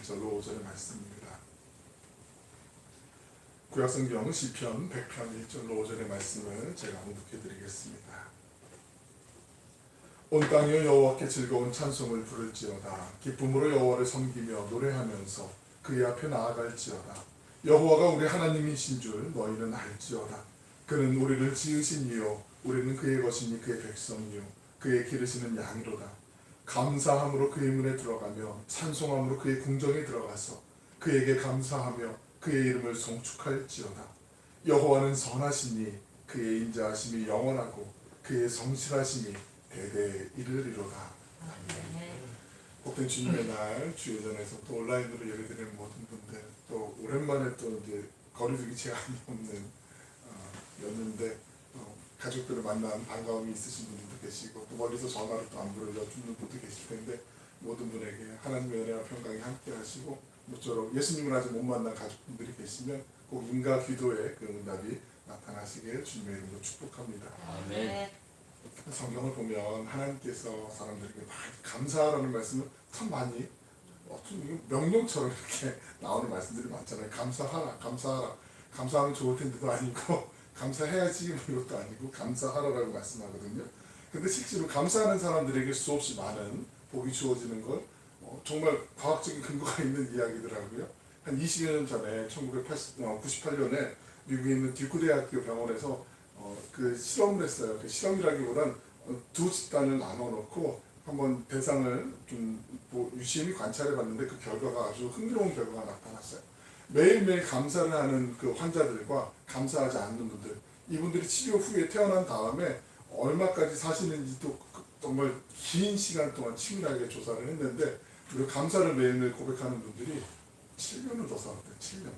1절로 5절의 말씀입니다. 구약성경 시편 100편 1절로 5절의 말씀을 제가 봉독해 드리겠습니다. 온 땅이여 여호와께 즐거운 찬송을 부를지어다. 기쁨으로 여호와를 섬기며 노래하면서 그의 앞에 나아갈지어다. 여호와가 우리 하나님이신 줄 너희는 알지어다. 그는 우리를 지으신 이요 우리는 그의 것이니 그의 백성이요 그의 기르시는 양이로다. 감사함으로 그의 문에 들어가며 찬송함으로 그의 궁정에 들어가서 그에게 감사하며 그의 이름을 송축할지어다. 여호와는 선하시니 그의 인자하심이 영원하고 그의 성실하심이 대대에 이르리로다. 복된 주님의 날 주예전에서 또 온라인으로 예배드리는 모든 분들, 또 오랜만에 또 이제 거리두기 제한이 없는 였는데 가족들을 만난 반가움이 있으신 분들도 계시고, 또 멀리서 전화로 또 안부를 여쭙는 분도 계실 텐데, 모든 분에게 하나님의 은혜와 평강이 함께 하시고, 모쪼록 예수님을 아직 못 만난 가족분들이 계시면 꼭 인가 기도의 그 응답이 나타나시길 주님의 이름으로 축복합니다. 아멘. 성경을 보면 하나님께서 사람들에게 많이 감사하라는 말씀을 참 많이 어떤 명령처럼 이렇게 나오는 말씀들이 많잖아요. 감사하라, 감사하라. 감사하면 좋을 텐데도 아니고 감사해야지 이것도 아니고 감사하라라고 말씀하거든요. 근데 실제로 감사하는 사람들에게 수없이 많은 복이 주어지는 건 정말 과학적인 근거가 있는 이야기더라고요. 한 20여 년 전에 1998년에 미국에 있는 듀크 대학교 병원에서 그 실험을 했어요. 그 실험이라기보단 두 집단을 나눠놓고 한번 대상을 좀 유심히 관찰해봤는데 그 결과가 아주 흥미로운 결과가 나타났어요. 매일매일 감사를 하는 그 환자들과 감사하지 않는 분들, 이분들이 치료 후에 태어난 다음에 얼마까지 사시는지도 정말 긴 시간 동안 치밀하게 조사를 했는데, 그리고 감사를 매일매일 고백하는 분들이 7년을 더 살았대요. 7년.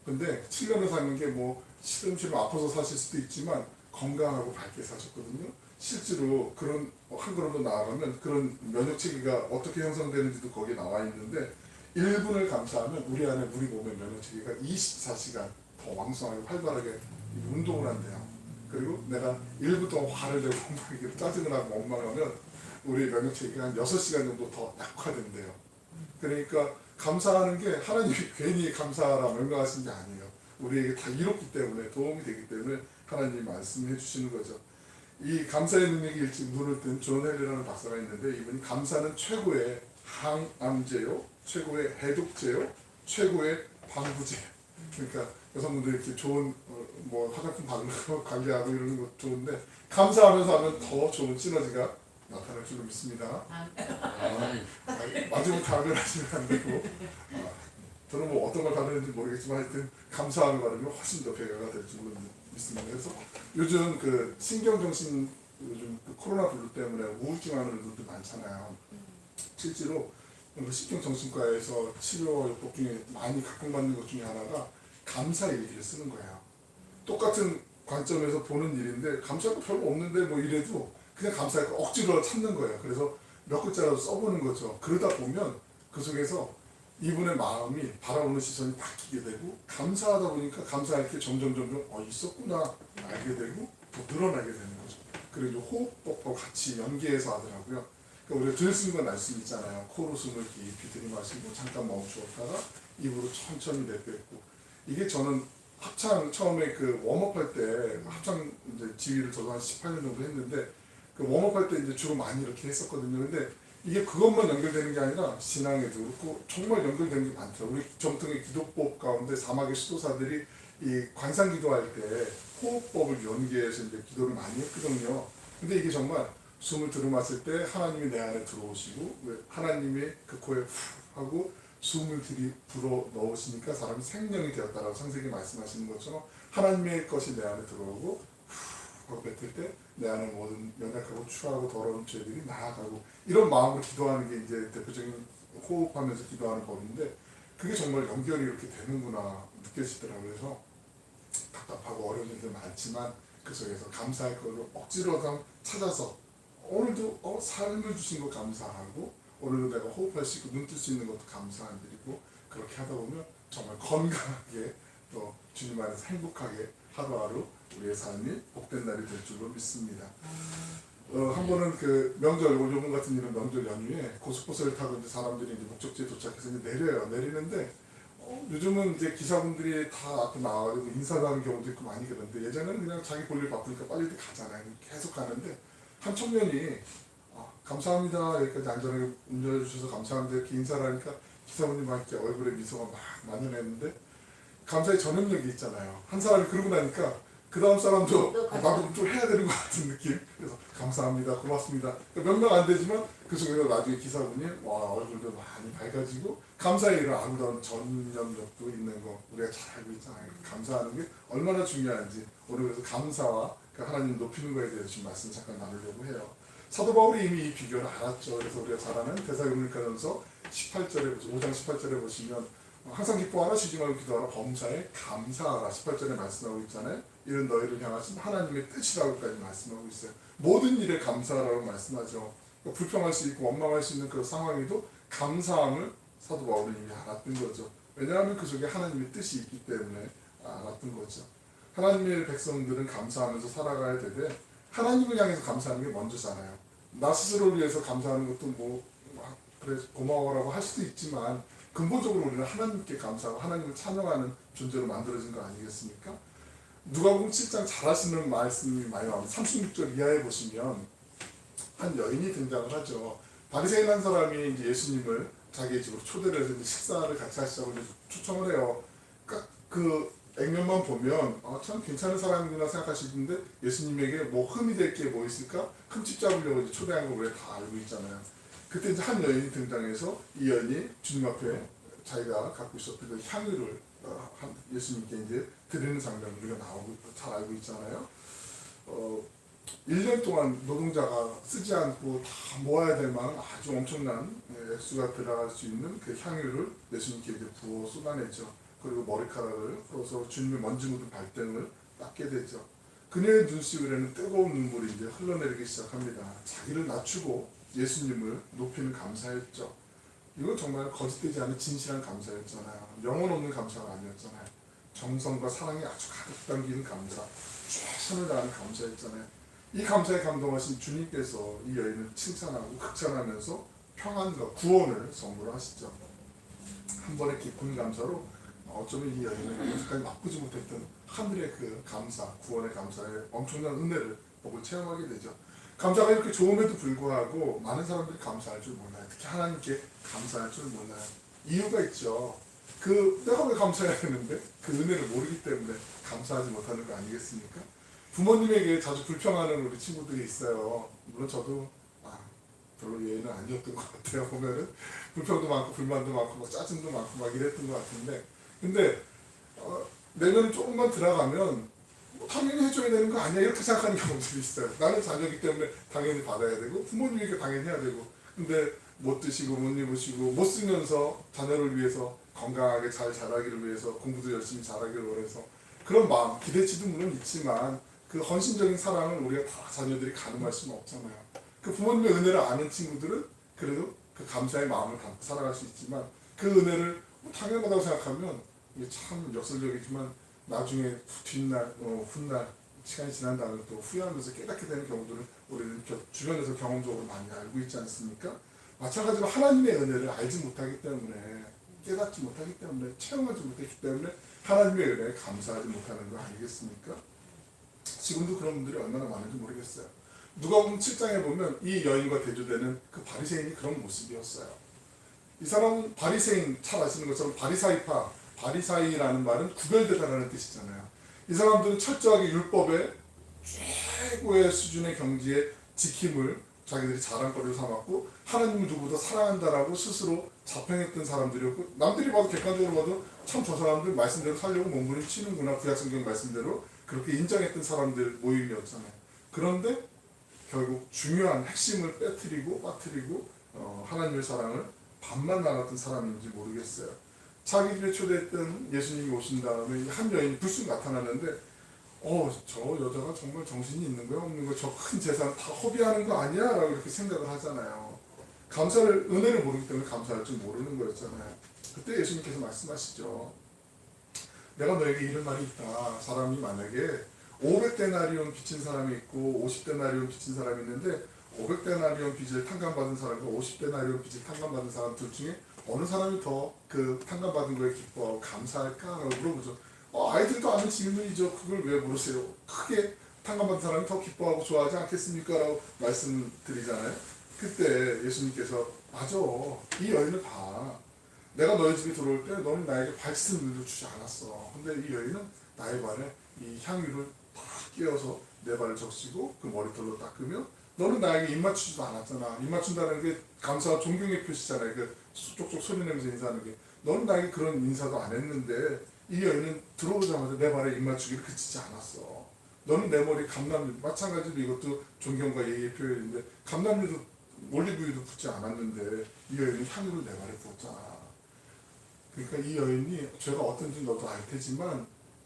근데 7년을 사는 게 뭐 시름시름 아파서 사실 수도 있지만 건강하고 밝게 사셨거든요. 실제로 그런 한 걸음 더 나아가면 그런 면역 체계가 어떻게 형성되는지도 거기에 나와 있는데, 1분을 감사하면 우리 몸의 면역 체계가 24시간 더 왕성하게 활발하게 운동을 한대요. 그리고 내가 1분 동안 화를 내고 짜증을 하고 원망하면 우리 면역 체계가 한 6시간 정도 더 약화된대요. 그러니까 감사하는 게 하나님이 괜히 감사하라 명령하신 게 아니에요. 우리에게 다 이롭기 때문에, 도움이 되기 때문에 하나님이 말씀해 주시는 거죠. 이 감사의 능력이 일찍 눈을 뜬 존 헬리라는 박사가 있는데, 이분이 감사는 최고의 항암제요, 최고의 해독제요, 최고의 방부제. 그러니까 여성분들 이렇게 좋은 뭐 화장품 바르고 관리하고 이러는 것도 좋은데, 감사하면서 하면 더 좋은 시너지가 나타날 줄로 믿습니다. 마지막 답변 하시면 안 되고, 저는 뭐 어떤 걸 바르는지 모르겠지만 하여튼 감사함을 바르면 훨씬 더 배가가 될 줄로 믿습니다. 그래서 요즘 그 신경정신, 요즘 그 코로나 블루 때문에 우울증하는 분들 많잖아요. 실제로 신경정신과에서 치료 요법 중에 많이 각광받는 것 중에 하나가 감사 일기를 쓰는 거예요. 똑같은 관점에서 보는 일인데 감사할 거 별로 없는데 뭐 이래도 그냥 감사할 거 억지로 참는 거예요. 그래서 몇 글자라도 써보는 거죠. 그러다 보면 그 속에서 이분의 마음이 바라보는 시선이 바뀌게 되고, 감사하다 보니까 감사할 게 점점 있었구나 알게 되고 더 늘어나게 되는 거죠. 그리고 호흡법과 같이 연계해서 하더라고요. 그러니까 우리가 들숨과 날숨 있잖아요. 코로 숨을 깊이 들이마시고 잠깐 멈추었다가 입으로 천천히 내뱉고. 이게 저는 합창 처음에 그 웜업할 때 합창 이제 지휘를 저도 한 18년 정도 했는데, 그 웜업할 때 이제 주로 많이 이렇게 했었거든요. 근데 이게 그것만 연결되는 게 아니라 신앙에도 그렇고 정말 연결되는 게 많더라고요. 우리 정통의 기도법 가운데 사막의 수도사들이 이 관상 기도할 때 호흡법을 연계해서 이제 기도를 많이 했거든요. 근데 이게 정말 숨을 들이마실 때 하나님이 내 안에 들어오시고, 하나님이 그 코에 후 하고 숨을 불어 넣으시니까 사람이 생명이 되었다라고 창세기 말씀하시는 것처럼 하나님의 것이 내 안에 들어오고 후 하고 뱉을 때 내 안에 모든 연약하고 추하고 더러운 죄들이 나아가고, 이런 마음으로 기도하는 게 이제 대표적인 호흡하면서 기도하는 법인데, 그게 정말 연결이 이렇게 되는구나 느껴지더라고요. 그래서 답답하고 어려운 일들 많지만 그 속에서 감사할 걸로 억지로 찾아서 오늘도 삶을 주신 거 감사하고, 오늘도 내가 호흡할 수 있고 눈 뜰 수 있는 것도 감사드리고, 그렇게 하다 보면 정말 건강하게 또 주님 안에서 행복하게 하루하루 우리의 삶이 복된 날이 될 줄로 믿습니다. 한 번은 그 명절, 요번 같은 일은 명절 연휴에 고속버스를 타고 이제 사람들이 이제 목적지에 도착해서 이제 내려요. 내리는데 요즘은 이제 기사분들이 다 앞에 나와가지고 인사하는 경우도 있고 많이 그런데 예전에는 그냥 자기 볼일 바쁘니까 빨리 가잖아요. 계속 가는데 한 청년이 감사합니다. 여기까지 안전하게 운전해 주셔서 감사합니다. 이렇게 인사를 하니까 기사분이 막 이렇게 얼굴에 미소가 막 만연했는데 감사의 전염력이 있잖아요. 한 사람이 그러고 나니까 그 다음 사람도 나도 좀 해야 되는 것 같은 느낌. 그래서 감사합니다, 고맙습니다. 몇 명 안 되지만 그 속에서 나중에 기사분이 와 얼굴도 많이 밝아지고 감사의 일을 아무런 전염력도 있는 거 우리가 잘 알고 있잖아요. 감사하는 게 얼마나 중요한지 오늘 그래서 감사와 하나님 높이는 거에 대해서 지금 말씀 잠깐 나누려고 해요. 사도 바울이 이미 이 비결을 알았죠. 그래서 우리가 잘 아는 데살로니가전서 18절에 5장 18절에 보시면 항상 기뻐하라, 쉬지 말고 기도하라, 범사에 감사하라 18절에 말씀하고 있잖아요. 이런 너희를 향하신 하나님의 뜻이라고까지 말씀하고 있어요. 모든 일에 감사하라고 말씀하죠. 불평할 수 있고 원망할 수 있는 그런 상황에도 감사함을 사도 바울은 이미 알았던 거죠. 왜냐하면 그 속에 하나님의 뜻이 있기 때문에 알았던 거죠. 하나님의 백성들은 감사하면서 살아가야 되되 하나님을 향해서 감사하는 게 먼저잖아요. 나 스스로를 위해서 감사하는 것도 그래 고마워라고 할 수도 있지만 근본적으로 우리는 하나님께 감사하고 하나님을 찬양하는 존재로 만들어진 거 아니겠습니까? 누가복음 7장 잘 하시는 말씀이 많이 나옵니다. 36절 이하에 보시면 한 여인이 등장을 하죠. 바리새인 한 사람이 이제 예수님을 자기 집으로 초대를 해서 이제 식사를 같이 하시자고 초청을 해요. 그러니까 그 액면만 보면 참 괜찮은 사람이구나 생각하시는데 예수님에게 뭐 흠이 될 게 뭐 있을까? 흠집 잡으려고 이제 초대한 거 우리가 다 알고 있잖아요. 그때 이제 한 여인이 등장해서 이 여인이 주님 앞에 자기가 갖고 있었던 그 향유를 예수님께 이제 드리는 장면을 우리가 나오고 잘 알고 있잖아요. 1년 동안 노동자가 쓰지 않고 다 모아야 될 만한 아주 엄청난 액수가 들어갈 수 있는 그 향유를 예수님께 이제 부어 쏟아내죠. 그리고 머리카락을 풀어서 주님의 먼지 묻은 발등을 닦게 되죠. 그녀의 눈시울에는 뜨거운 눈물이 이제 흘러내리기 시작합니다. 자기를 낮추고 예수님을 높이는 감사였죠. 이건 정말 거짓되지 않은 진실한 감사였잖아요. 영혼 없는 감사가 아니었잖아요. 정성과 사랑이 아주 가득 담긴 감사, 최선을 다하는 감사였잖아요. 이 감사에 감동하신 주님께서 이 여인을 칭찬하고 극찬하면서 평안과 구원을 선물하시죠. 한 번의 깊은 감사로 어쩌면 이 여인은 여기까지 맛보지 못했던 하늘의 그 감사, 구원의 감사에 엄청난 은혜를 보고 체험하게 되죠. 감사가 이렇게 좋음에도 불구하고 많은 사람들이 감사할 줄 몰라요. 특히 하나님께 감사할 줄 몰라요. 이유가 있죠. 내가 왜 감사해야 되는데 그 은혜를 모르기 때문에 감사하지 못하는 거 아니겠습니까? 부모님에게 자주 불평하는 우리 친구들이 있어요. 물론 저도 별로 예의는 아니었던 것 같아요. 보면은 불평도 많고 불만도 많고 막 짜증도 많고 막 이랬던 것 같은데 근데 내면을 조금만 들어가면 당연히 해줘야 되는 거 아니야 이렇게 생각하는 경우들이 있어요. 나는 자녀이기 때문에 당연히 받아야 되고 부모님에게 당연히 해야 되고 근데 못 드시고 못 입으시고 못 쓰면서 자녀를 위해서 건강하게 잘 자라기를 위해서 공부도 열심히 잘하기를 원해서 그런 마음 기대치도 물론 있지만 그 헌신적인 사랑을 우리가 다 자녀들이 가늠할 수는 없잖아요. 그 부모님의 은혜를 아는 친구들은 그래도 그 감사의 마음을 갖고 살아갈 수 있지만 그 은혜를 당연하다고 생각하면 이게 참 역설적이지만 나중에 뒷날, 훗날 시간이 지난 다음에 또 후회하면서 깨닫게 되는 경우들을 우리는 주변에서 경험적으로 많이 알고 있지 않습니까? 마찬가지로 하나님의 은혜를 알지 못하기 때문에 깨닫지 못하기 때문에 체험하지 못했기 때문에 하나님의 은혜에 감사하지 못하는 거 아니겠습니까? 지금도 그런 분들이 얼마나 많은지 모르겠어요. 누가복음 7장에 보면 이 여인과 대조되는 그 바리새인이 그런 모습이었어요. 이 사람은 바리새인 잘 아시는 것처럼 바리사이파, 바리사이라는 말은 구별되다라는 뜻이잖아요. 이 사람들은 철저하게 율법의 최고의 수준의 경지의 지킴을 자기들이 자랑거리로 삼았고 하나님을 누구보다 사랑한다라고 스스로 자평했던 사람들이었고 남들이 봐도 객관적으로 봐도 참 저 사람들 말씀대로 살려고 몸부림치는구나 구약성경 말씀대로 그렇게 인정했던 사람들 모임이었잖아요. 그런데 결국 중요한 핵심을 빠뜨리고 하나님의 사랑을 반만 나갔던 사람인지 모르겠어요. 자기 집에 초대했던 예수님이 오신 다음에 한 여인이 불쑥 나타나는데 저 여자가 정말 정신이 있는 거야 없는 거야 저 큰 재산 다 허비하는 거 아니야? 라고 이렇게 생각을 하잖아요. 은혜를 모르기 때문에 감사할 줄 모르는 거였잖아요. 그때 예수님께서 말씀하시죠. 내가 너에게 이런 말이 있다. 사람이 만약에 500데나리온 빚진 사람이 있고 50데나리온 빚진 사람이 있는데 500데나리온 빚을 탕감받은 사람과 50데나리온 빚을 탕감받은 사람 둘 중에 어느 사람이 더 그 탕감받은 거에 기뻐하고 감사할까라고 물어보죠. 아이들도 아는 질문이죠. 그걸 왜 물으세요? 크게 탕감받은 사람이 더 기뻐하고 좋아하지 않겠습니까? 라고 말씀드리잖아요. 그때 예수님께서 맞아. 이 여인을 봐. 내가 너희 집에 들어올 때 너는 나에게 발짓은 물도 주지 않았어. 근데 이 여인은 나의 발에 이 향유를 탁 끼워서 내 발을 적시고 그 머리털로 닦으며 너는 나에게 입 맞추지도 않았잖아. 입 맞춘다는 게 감사와 존경의 표시잖아요. 그 쪽쪽 소리 내면서 인사하는 게. 너는 나에게 그런 인사도 안 했는데 이 여인은 들어오자마자 내 발에 입 맞추기를 그치지 않았어. 너는 내 머리 감람유, 마찬가지로 이것도 존경과 예의의 표현인데 감람유도 올리브유도 붓지 않았는데 이 여인은 향유를 내 발에 부었잖아. 그러니까 이 여인이 죄가 어떤지 너도 알 테지만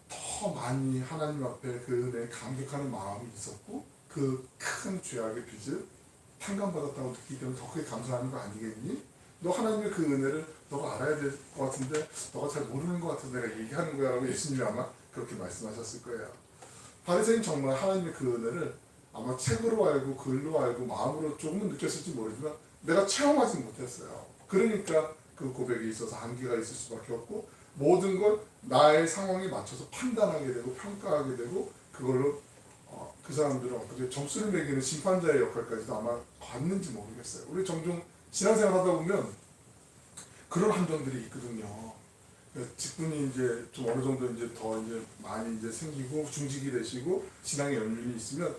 더 많이 하나님 앞에 그 은혜에 감격하는 마음이 있었고 그 큰 죄악의 빚을 탕감받았다고 느끼기 때문에 더 크게 감사하는 거 아니겠니? 너 하나님의 그 은혜를 너가 알아야 될 것 같은데 너가 잘 모르는 것 같아서 내가 얘기하는 거야 라고 예수님이 아마 그렇게 말씀하셨을 거예요. 바리새인 정말 하나님의 그 은혜를 아마 책으로 알고 글로 알고 마음으로 조금은 느꼈을지 모르지만 내가 체험하지 못했어요. 그러니까 그 고백에 있어서 한계가 있을 수밖에 없고 모든 걸 나의 상황에 맞춰서 판단하게 되고 평가하게 되고 그걸로 그 사람들은 어떻게 점수를 매기는 심판자의 역할까지도 아마 봤는지 모르겠어요. 우리 종종 신앙생활 하다 보면 그런 함정들이 있거든요. 직분이 이제 좀 어느 정도 이제 더 이제 많이 이제 생기고 중직이 되시고 신앙의 연륜이 있으면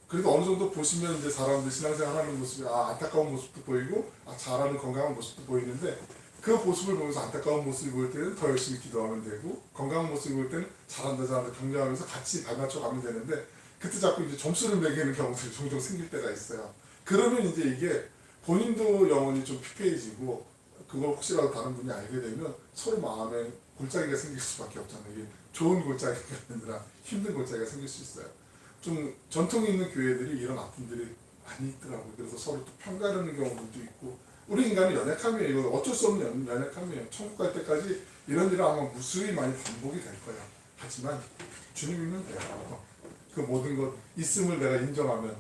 그래도 어느 정도 보시면 이제 사람들 신앙생활 하는 모습이 안타까운 모습도 보이고 잘하는 건강한 모습도 보이는데 그 모습을 보면서 안타까운 모습을 보일 때는 더 열심히 기도하면 되고 건강한 모습을 보일 때는 잘한다 격려하면서 같이 발맞춰 가면 되는데 그때 자꾸 이제 점수를 매기는 경우들이 종종 생길 때가 있어요. 그러면 이제 이게 본인도 영혼이 좀 피폐해지고 그걸 혹시라도 다른 분이 알게 되면 서로 마음에 골짜기가 생길 수밖에 없잖아요. 이게 좋은 골짜기가 아니라 힘든 골짜기가 생길 수 있어요. 좀 전통이 있는 교회들이 이런 아픔들이 많이 있더라고요. 그래서 서로 또 편가르는 경우도 있고 우리 인간은 연약함이에요. 이거 어쩔 수 없는 연약함이에요. 천국 갈 때까지 이런 일은 아마 무수히 많이 반복이 될 거예요. 하지만 주님이면 돼요. 그 모든 것 있음을 내가 인정하면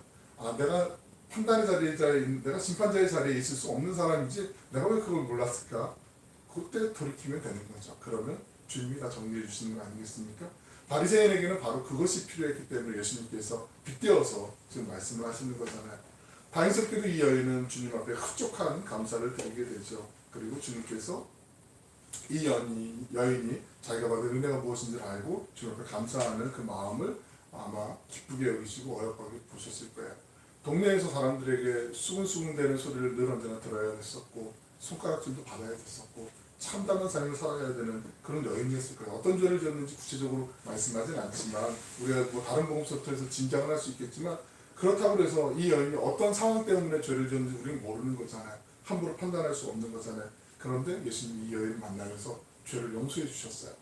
내가 판단의 자리에 내가 심판자의 자리에 있을 수 없는 사람이지 내가 왜 그걸 몰랐을까? 그때 돌이키면 되는 거죠. 그러면 주님이 다 정리해 주시는 거 아니겠습니까? 바리새인에게는 바로 그것이 필요했기 때문에 예수님께서 빗대어서 지금 말씀을 하시는 거잖아요. 다행스럽게도 이 여인은 주님 앞에 흡족한 감사를 드리게 되죠. 그리고 주님께서 이 여인이 자기가 받은 은혜가 무엇인지를 알고 주님 앞에 감사하는 그 마음을 아마 기쁘게 여기시고 어여쁘게 보셨을 거예요. 동네에서 사람들에게 수근수근대는 소리를 늘 언제나 들어야 됐었고 손가락질도 받아야 됐었고 참담한 삶을 살아야 되는 그런 여인이었을 거예요. 어떤 죄를 지었는지 구체적으로 말씀하진 않지만 우리가 뭐 다른 복음서부터해서 짐작을 할 수 있겠지만 그렇다고 해서 이 여인이 어떤 상황 때문에 죄를 지었는지 우리는 모르는 거잖아요. 함부로 판단할 수 없는 거잖아요. 그런데 예수님이 이 여인을 만나면서 죄를 용서해 주셨어요.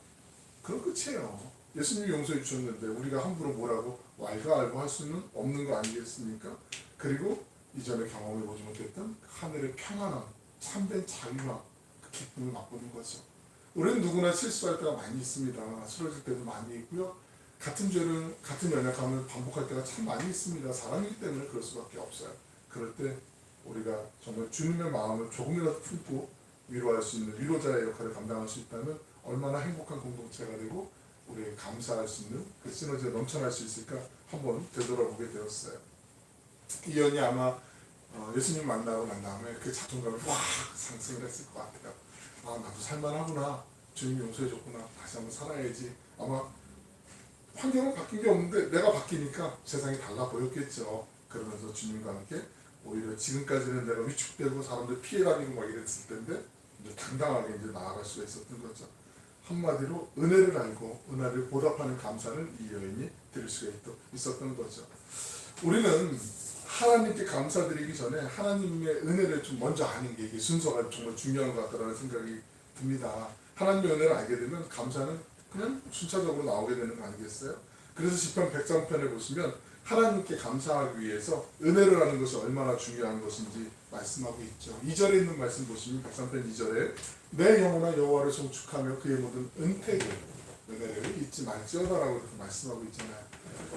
그럼 끝이에요. 예수님이 용서해 주셨는데 우리가 함부로 뭐라고 왈가왈부 할 수는 없는 거 아니겠습니까? 그리고 이전에 경험해 보지 못했던 하늘의 평안함, 참된 자유와 그 기쁨을 맛보는 거죠. 우리는 누구나 실수할 때가 많이 있습니다. 쓰러질 때도 많이 있고요. 같은 죄를, 같은 연약함을 반복할 때가 참 많이 있습니다. 사람이기 때문에 그럴 수밖에 없어요. 그럴 때 우리가 정말 주님의 마음을 조금이라도 품고 위로할 수 있는 위로자의 역할을 감당할 수 있다면 얼마나 행복한 공동체가 되고 우리 감사할 수 있는 그 시너지가 넘쳐날 수 있을까 한번 되돌아보게 되었어요. 이 연이 아마 예수님 만나고 난 다음에 그 자존감이 확 상승을 했을 것 같아요. 나도 살만하구나. 주님이 용서해줬구나. 다시 한번 살아야지. 아마 환경은 바뀐 게 없는데 내가 바뀌니까 세상이 달라 보였겠죠. 그러면서 주님과 함께 오히려 지금까지는 내가 위축되고 사람들 피해 다니고 막 이랬을 텐데 이제 당당하게 이제 나아갈 수가 있었던 거죠. 한마디로 은혜를 알고 은혜를 보답하는 감사를 이 여인이 드릴 수가 있었던 거죠. 우리는 하나님께 감사드리기 전에 하나님의 은혜를 좀 먼저 아는 게 이게 순서가 정말 중요한 것 같다는 생각이 듭니다. 하나님의 은혜를 알게 되면 감사는 그냥 순차적으로 나오게 되는 거 아니겠어요? 그래서 시편 103편에 보시면 하나님께 감사하기 위해서 은혜를 하는 것이 얼마나 중요한 것인지 말씀하고 있죠. 2절에 있는 말씀 보시면 103편 2절에 내 영혼아 여호와를 송축하며 그의 모든 은택을 은혜를 잊지 말지어다라고 이렇게 말씀하고 있잖아요.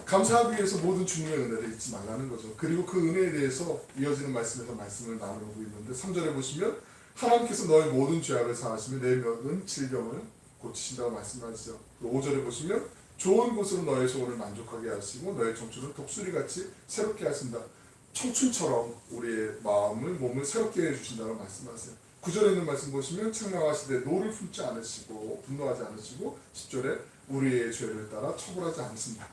감사하기 위해서 모든 주님의 은혜를 잊지 말라는 거죠. 그리고 그 은혜에 대해서 이어지는 말씀에서 말씀을 나누고 있는데 3절에 보시면 하나님께서 너의 모든 죄악을 사하시며 내 모든 질병을 고치신다고 말씀하시죠. 5절에 보시면 좋은 곳으로 너의 소원을 만족하게 하시고 너의 청춘을 독수리같이 새롭게 하신다. 청춘처럼 우리의 마음을 몸을 새롭게 해주신다고 말씀하세요. 9절에 있는 말씀 보시면 책망하시되 노를 품지 않으시고 분노하지 않으시고 10절에 우리의 죄를 따라 처벌하지 않으신다.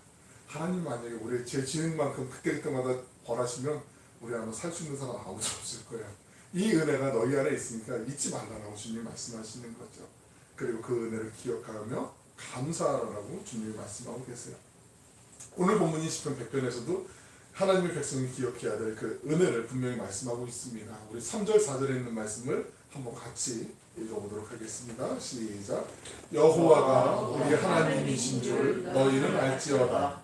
하나님 만약에 우리의 죄 지은 만큼 그때그때마다 벌하시면 우리 아마 살 수 있는 사람 아무도 없을 거예요. 이 은혜가 너희 안에 있으니까 잊지 말라고 주님이 말씀하시는 거죠. 그리고 그 은혜를 기억하며 감사하라고 주님이 말씀하고 계세요. 오늘 본문인 시편 100편에서도 하나님의 백성이 기억해야 될 그 은혜를 분명히 말씀하고 있습니다. 우리 3절 4절에 있는 말씀을 한번 같이 읽어보도록 하겠습니다. 시작. 여호와가 우리 하나님이신 줄 너희는 알지어다.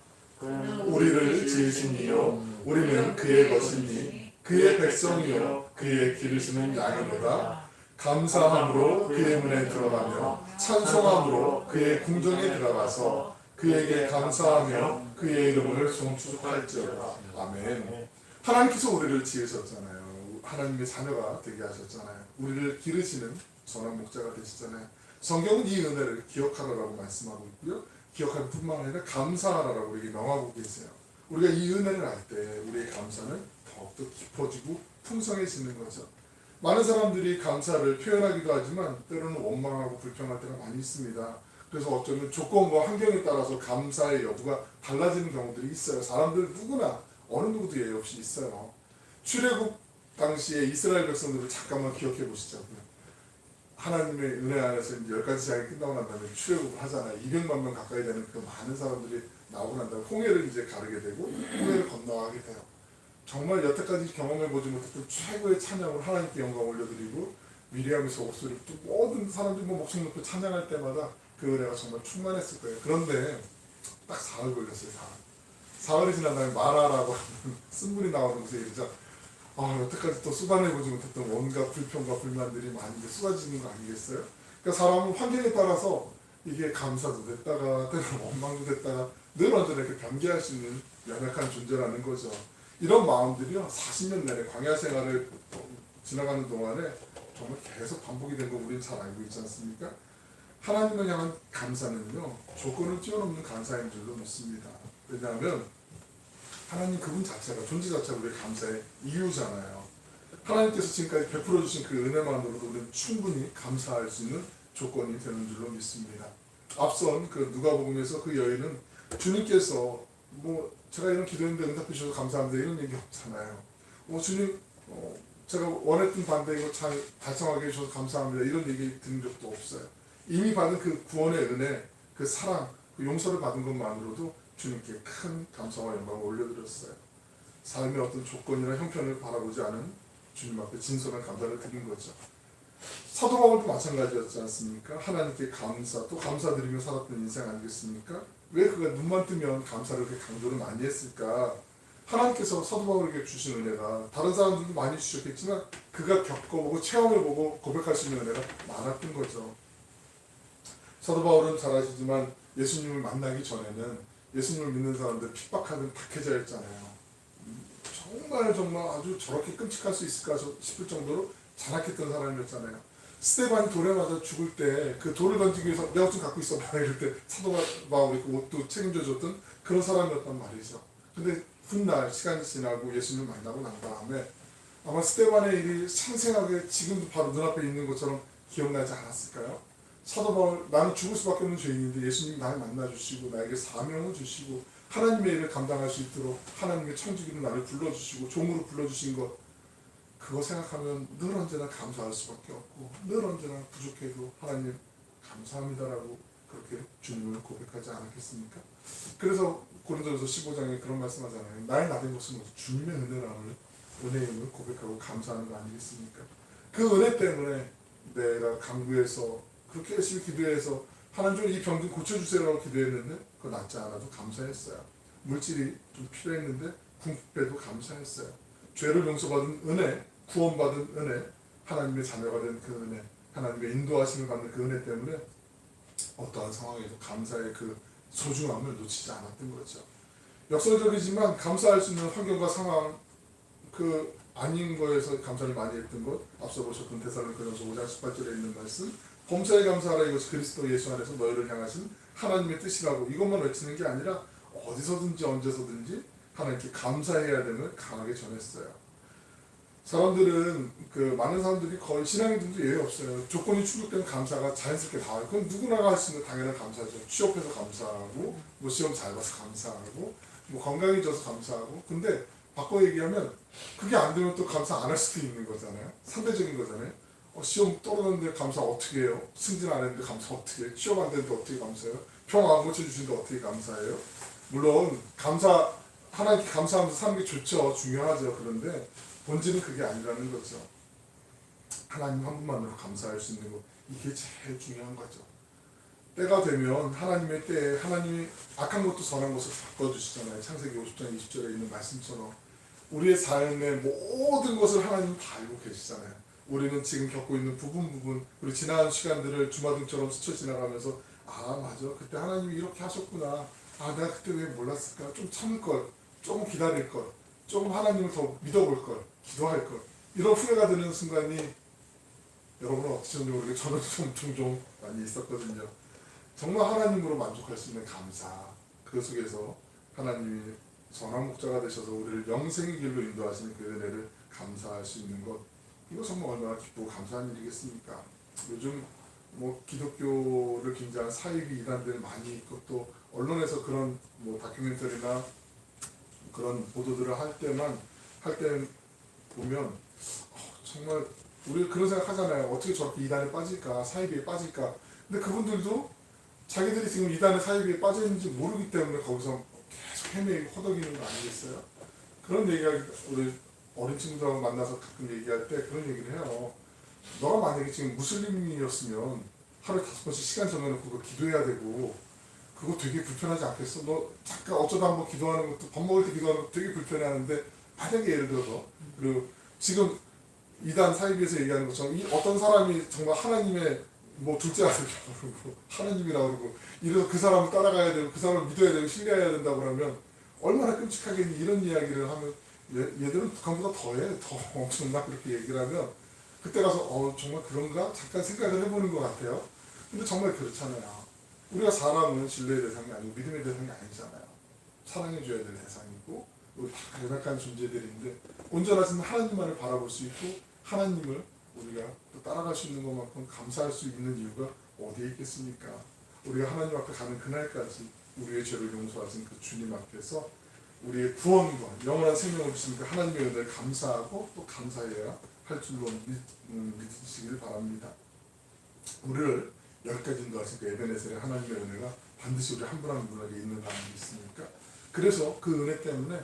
우리를 지으신 이요 우리는 그의 것이니 그의 백성이요 그의 기르시는 양이로다. 감사함으로 그의 문에 들어가며 찬송함으로 그의 궁정에 들어가서 그에게 감사하며 그의 이름을 송축할지어다. 아멘. 하나님께서 우리를 지으셨잖아요. 하나님의 자녀가 되게 하셨잖아요. 우리를 기르시는 선한 목자가 되시잖아요. 성경은 이 은혜를 기억하라고 말씀하고 있고요. 기억할 뿐만 아니라 감사하라고 우리에게 명하고 계세요. 우리가 이 은혜를 알 때 우리의 감사는 더욱더 깊어지고 풍성해지는 거죠. 많은 사람들이 감사를 표현하기도 하지만 때로는 원망하고 불평할 때가 많이 있습니다. 그래서 어쩌면 조건과 환경에 따라서 감사의 여부가 달라지는 경우들이 있어요. 사람들 누구나 어느 누구도 예외 없이 있어요. 출애굽 당시에 이스라엘 백성들을 잠깐만 기억해 보시자고요. 하나님의 은혜 안에서 10가지 재앙이 끝나고 난 다음에 출애굽을 하잖아요. 200만 명 가까이 되는 그 많은 사람들이 나오고 난 다음에 홍해를 이제 가르게 되고 홍해를 건너가게 돼요. 정말 여태까지 경험해보지 못했던 최고의 찬양을 하나님께 영광 올려드리고 미리암의 소목소리를 또 모든 사람들이 목숨 놓고 찬양할 때마다 그 은혜가 정말 충만했을 거예요. 그런데 딱 사흘 걸렸어요. 사흘이 지난 다음에 마라라고 하는 쓴물이 나오는 곳에 이르자 여태까지 또 쏟아내보지 못했던 온갖 불평과 불만들이 많이 쏟아지는 거 아니겠어요? 그러니까 사람은 환경에 따라서 이게 감사도 됐다가 때로는 원망도 됐다가 늘 언제나 이렇게 변개할 수 있는 연약한 존재라는 거죠. 이런 마음들이요 40년 내내 광야 생활을 지나가는 동안에 정말 계속 반복이 된 거 우리는 잘 알고 있지 않습니까? 하나님을 향한 감사는요 조건을 뛰어넘는 감사인 줄로 믿습니다. 왜냐하면 하나님 그분 자체가 존재 자체가 우리의 감사의 이유잖아요. 하나님께서 지금까지 베풀어 주신 그 은혜만으로도 우리는 충분히 감사할 수 있는 조건이 되는 줄로 믿습니다. 앞선 그 누가복음에서 그 여인은 주님께서 제가 이런 기도했는데 응답해 주셔서 감사합니다 이런 얘기 없잖아요. 주님 제가 원했던 반대 이거 잘 달성하게 해주셔서 감사합니다 이런 얘기 들은 적도 없어요. 이미 받은 그 구원의 은혜, 그 사랑, 그 용서를 받은 것만으로도 주님께 큰 감사와 영광을 올려드렸어요. 삶의 어떤 조건이나 형편을 바라보지 않은 주님 앞에 진솔한 감사를 드린 거죠. 사도 바울도 마찬가지였지 않습니까? 하나님께 감사, 또 감사드리며 살았던 인생 아니겠습니까? 왜 그가 눈만 뜨면 감사를 그렇게 강조를 많이 했을까? 하나님께서 사도 바울에게 주신 은혜가 다른 사람들도 많이 주셨겠지만 그가 겪어보고 체험해보고 고백할 수 있는 은혜가 많았던 거죠. 사도 바울은 잘 아시지만 예수님을 만나기 전에는 예수님을 믿는 사람들 핍박하는 박해자였잖아요. 정말 아주 저렇게 끔찍할 수 있을까 싶을 정도로 잔악했던 사람이었잖아요. 스데반이 돌에 맞아 죽을 때 그 돌을 던지기 위해서 내가 좀 갖고 있어봐 이럴 때 사도 바울이 그 옷도 책임져 줬던 그런 사람이었단 말이죠. 근데 훗날 시간이 지나고 예수님을 만나고 난 다음에 아마 스데반의 일이 생생하게 지금도 바로 눈앞에 있는 것처럼 기억나지 않았을까요? 사도 바울 나는 죽을 수밖에 없는 죄인인데 예수님이 나를 만나주시고 나에게 사명을 주시고 하나님의 일을 감당할 수 있도록 하나님의 청지기로 나를 불러주시고 종으로 불러주신 것 그거 생각하면 늘 언제나 감사할 수밖에 없고 늘 언제나 부족해도 하나님 감사합니다라고 그렇게 주님을 고백하지 않았겠습니까? 그래서 고린도전서 15장에 그런 말씀하잖아요. 나의 나된 것은 주님의 은혜임을 고백하고 감사하는 거 아니겠습니까? 그 은혜 때문에 내가 강구해서 그렇게 열심히 기도해서 하나님 이 병 좀 고쳐주세요라고 기도했는데 그거 낫지 않아도 감사했어요. 물질이 좀 필요했는데 궁핍해도 감사했어요. 죄를 용서받은 은혜, 구원받은 은혜, 하나님의 자녀가 된 그 은혜, 하나님의 인도하심을 받는 그 은혜 때문에 어떠한 상황에도 감사의 그 소중함을 놓치지 않았던 거죠. 역설적이지만 감사할 수 있는 환경과 상황 그 아닌 거에서 감사를 많이 했던 것, 앞서 보셨던 데살로니가전서 5장 18절에 있는 말씀, 범사에 감사하라, 이것이 그리스도 예수 안에서 너희를 향하신 하나님의 뜻이라고. 이것만 외치는 게 아니라 어디서든지 언제서든지 하나님께 감사해야 됨을 강하게 전했어요. 사람들은 많은 사람들이 거의 신앙인들도 예외 없어요. 조건이 충족되면 감사가 자연스럽게 나와요. 그건 누구나 할 수 있는 당연한 감사죠. 취업해서 감사하고, 뭐 시험 잘 봐서 감사하고, 뭐 건강해져서 감사하고. 근데 바꿔 얘기하면 그게 안 되면 또 감사 안 할 수도 있는 거잖아요. 상대적인 거잖아요. 시험 떨어졌는데 감사 어떻게 해요? 승진 안 했는데 감사 어떻게 해요? 취업 안 됐는데 어떻게 감사해요? 평 안 고쳐주시는데 어떻게 감사해요? 물론 하나님께 감사하면서 사는 게 좋죠. 중요하죠. 그런데 본질은 그게 아니라는 거죠. 하나님 한 분만으로 감사할 수 있는 것, 이게 제일 중요한 거죠. 때가 되면 하나님의 때에 하나님이 악한 것도 선한 것을 바꿔주시잖아요. 창세기 50장 20절에 있는 말씀처럼 우리의 삶의 모든 것을 하나님 다 알고 계시잖아요. 우리는 지금 겪고 있는 부분 우리 지난 시간들을 주마등처럼 스쳐 지나가면서 맞아, 그때 하나님이 이렇게 하셨구나, 내가 그때 왜 몰랐을까, 좀 참을 걸, 조금 기다릴 걸, 조금 하나님을 더 믿어볼 걸, 기도할 걸, 이런 후회가 드는 순간이 여러분은 어떠셨는지 모르겠는데 저는 좀 종종 많이 있었거든요. 정말 하나님으로 만족할 수 있는 감사, 그 속에서 하나님이 선한 목자가 되셔서 우리를 영생의 길로 인도하시는 그 은혜를 감사할 수 있는 것, 이거 정말 얼마나 기쁘고 감사한 일이겠습니까? 요즘 기독교를 굉장한 사이비 이단들 많이 있고, 또 언론에서 그런 다큐멘터리나 그런 보도들을 할 때 보면 정말 우리 그런 생각 하잖아요. 어떻게 저렇게 이단에 빠질까, 사이비에 빠질까. 근데 그분들도 자기들이 지금 이단에 사이비에 빠져 있는지 모르기 때문에 거기서 계속 헤매고 허덕이는 거 아니겠어요? 그런 얘기가 우리 어린 친구들하고 만나서 가끔 얘기할 때 그런 얘기를 해요. 너가 만약에 지금 무슬림이었으면 하루에 5번씩 시간 정해놓고 그거 기도해야 되고, 그거 되게 불편하지 않겠어? 너 잠깐 어쩌다 한번 기도하는 것도, 밥 먹을 때 기도하는 것도 되게 불편해하는데, 만약에 예를 들어서 그리고 지금 이단 사이비에서 얘기하는 것처럼 어떤 사람이 정말 하나님의 둘째 아들이라고 그러고 하나님이라고 그러고 이래서 그 사람을 따라가야 되고 그 사람을 믿어야 되고 신뢰해야 된다고 그러면 얼마나 끔찍하겠니. 이런 이야기를 하면 얘들은 북한보다 더 엄청나 그렇게 얘기를 하면 그때 가서 정말 그런가? 잠깐 생각을 해보는 것 같아요. 근데 정말 그렇잖아요. 우리가 사람은 신뢰의 대상이 아니고 믿음의 대상이 아니잖아요. 사랑해줘야 될 대상이고 우리 다 연약한 존재들인데 온전하신 하나님만을 바라볼 수 있고 하나님을 우리가 또 따라갈 수 있는 것만큼 감사할 수 있는 이유가 어디에 있겠습니까? 우리가 하나님 앞에 가는 그날까지 우리의 죄를 용서하신 그 주님 앞에서 우리의 구원과 영원한 생명을 주신 그 하나님의 은혜를 감사하고 또 감사해야 할 줄로 믿으시길 바랍니다. 우리를 여기까지 인도하신 그 에베네셀의 하나님의 은혜가 반드시 우리 한 분 한 분에게 있는 바람이 있습니까? 그래서 그 은혜 때문에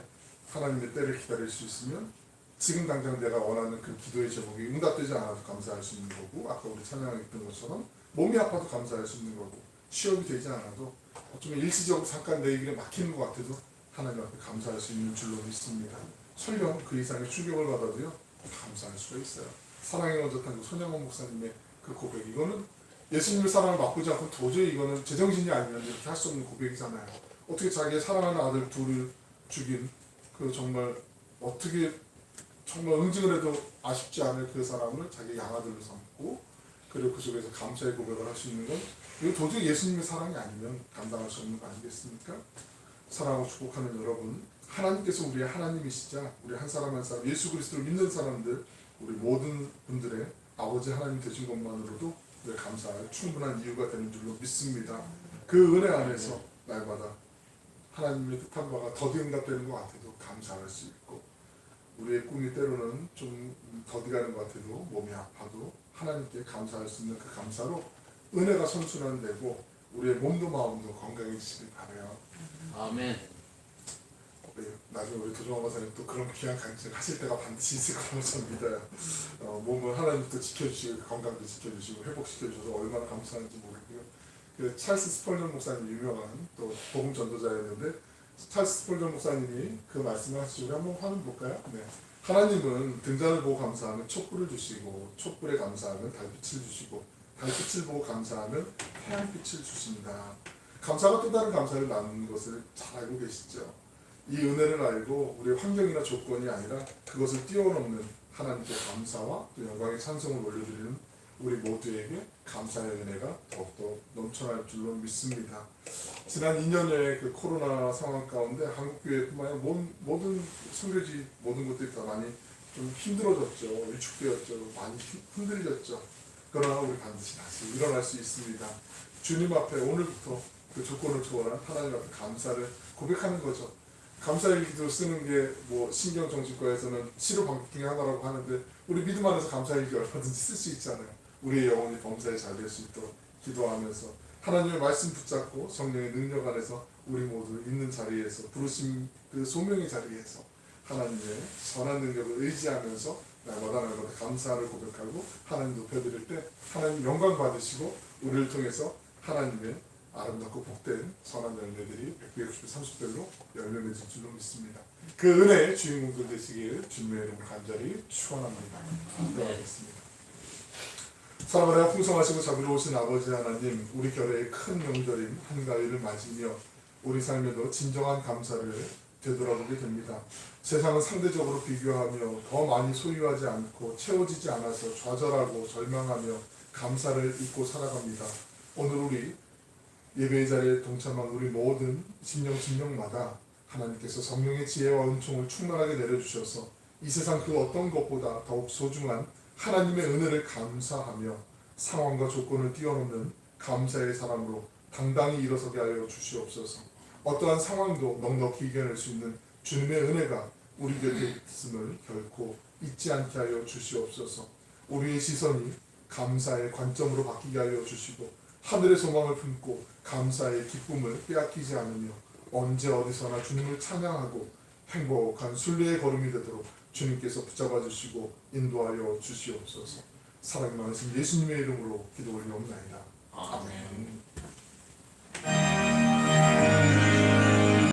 하나님의 때를 기다릴 수 있으면 지금 당장 내가 원하는 그 기도의 제목이 응답되지 않아도 감사할 수 있는 거고, 아까 우리 찬양했던 것처럼 몸이 아파도 감사할 수 있는 거고, 취업이 되지 않아도 어쩌면 일시적으로 잠깐 내 길에 막히는 것 같아도 하나님 앞에 감사할 수 있는 줄로 믿습니다. 설령 그 이상의 충격을 받아도요 감사할 수가 있어요. 사랑의 원조탄 손양원 목사님의 그 고백, 이거는 예수님의 사랑을 맛보지 않고 도저히 이거는 제정신이 아니면 이렇게 할 수 없는 고백이잖아요. 어떻게 자기의 사랑하는 아들 둘을 죽인 그 정말 어떻게 정말 응징을 해도 아쉽지 않을 그 사람을 자기 양아들로 삼고 그리고 그 속에서 감사의 고백을 할 수 있는 건 이거 도저히 예수님의 사랑이 아니면 감당할 수 없는 거 아니겠습니까? 사랑하고 축복하는 여러분, 하나님께서 우리의 하나님이시자 우리 한 사람 한 사람 예수 그리스도를 믿는 사람들 우리 모든 분들의 아버지 하나님 되신 것만으로도 우리가 감사할 충분한 이유가 되는 줄로 믿습니다. 그 은혜 안에서 날마다 하나님의 뜻한 바가 더디 응답되는 것 같아도 감사할 수 있고, 우리의 꿈이 때로는 좀 더디가는 것 같아도 몸이 아파도 하나님께 감사할 수 있는 그 감사로 은혜가 선순환되고 우리의 몸도 마음도 건강해지시길 바라요. 아멘. 나중에 우리 도정환 박사님 또 그런 귀한 간증 하실 때가 반드시 있을 거라고 저는 믿어요. 몸을 하나님도 지켜주시고 건강도 지켜주시고 회복시켜주셔서 얼마나 감사한지 모르고요. 그 찰스 스펄전 목사님 유명한 또 복음 전도자였는데 찰스 스펄전 목사님이 그 말씀을 하시죠. 우리 한번 화면 볼까요? 네. 하나님은 등잔을 보고 감사하면 촛불을 주시고 촛불에 감사하면 달빛을 주시고 달빛을 보고 감사하면 태양빛을 주신다. 감사가 또 다른 감사를 낳는 것을 잘 알고 계시죠? 이 은혜를 알고 우리의 환경이나 조건이 아니라 그것을 뛰어넘는 하나님께 감사와 또 영광의 찬송을 올려드리는 우리 모두에게 감사의 은혜가 더욱더 넘쳐날 줄로 믿습니다. 지난 2년여의 그 코로나 상황 가운데 한국교회뿐만 아니라 모든 선교지 모든 것들이 다 많이 좀 힘들어졌죠. 위축되었죠. 많이 흔들렸죠. 그러나 우리 반드시 다시 일어날 수 있습니다. 주님 앞에 오늘부터 그 조건을 초월한 하나님 앞에 감사를 고백하는 거죠. 감사의 기도 쓰는 게 뭐 신경정신과에서는 치료 방법 중에 하나라고 하는데 우리 믿음 안에서 감사의 기도 얼마든지 쓸 수 있잖아요. 우리의 영혼이 범사에 잘 될 수 있도록 기도하면서 하나님의 말씀 붙잡고 성령의 능력 안에서 우리 모두 있는 자리에서 부르심 그 소명의 자리에서 하나님의 선한 능력을 의지하면서 날마다 감사를 고백하고 하나님 높여드릴 때 하나님 영광 받으시고 우리를 통해서 하나님의 아름답고 복된 선한 열매들이 100배, 60배, 30배로 열매 맺을 줄로 믿습니다. 그 은혜의 주인공들 되시길 주님의 이름으로 간절히 축원합니다. 기도하겠습니다. 사랑하여 풍성하시고 자비로우신 아버지 하나님, 우리 결의 큰 명절인 한가위를 맞으며 우리 삶에도 진정한 감사를 되돌아보게 됩니다. 세상은 상대적으로 비교하며 더 많이 소유하지 않고 채워지지 않아서 좌절하고 절망하며 감사를 잊고 살아갑니다. 오늘 우리 예배의 자리에 동참한 우리 모든 심령마다 하나님께서 성령의 지혜와 은총을 충만하게 내려주셔서 이 세상 그 어떤 것보다 더욱 소중한 하나님의 은혜를 감사하며 상황과 조건을 뛰어넘는 감사의 사람으로 당당히 일어서게 하여 주시옵소서. 어떠한 상황도 넉넉히 이겨낼 수 있는 주님의 은혜가 우리 곁에 있음을 결코 잊지 않게 하여 주시옵소서. 우리의 시선이 감사의 관점으로 바뀌게 하여 주시고 하늘의 소망을 품고 감사의 기쁨을 빼앗기지 않으며 언제 어디서나 주님을 찬양하고 행복한 순례의 걸음이 되도록 주님께서 붙잡아 주시고 인도하여 주시옵소서. 사랑 많으신 예수님의 이름으로 기도 올리옵나이다.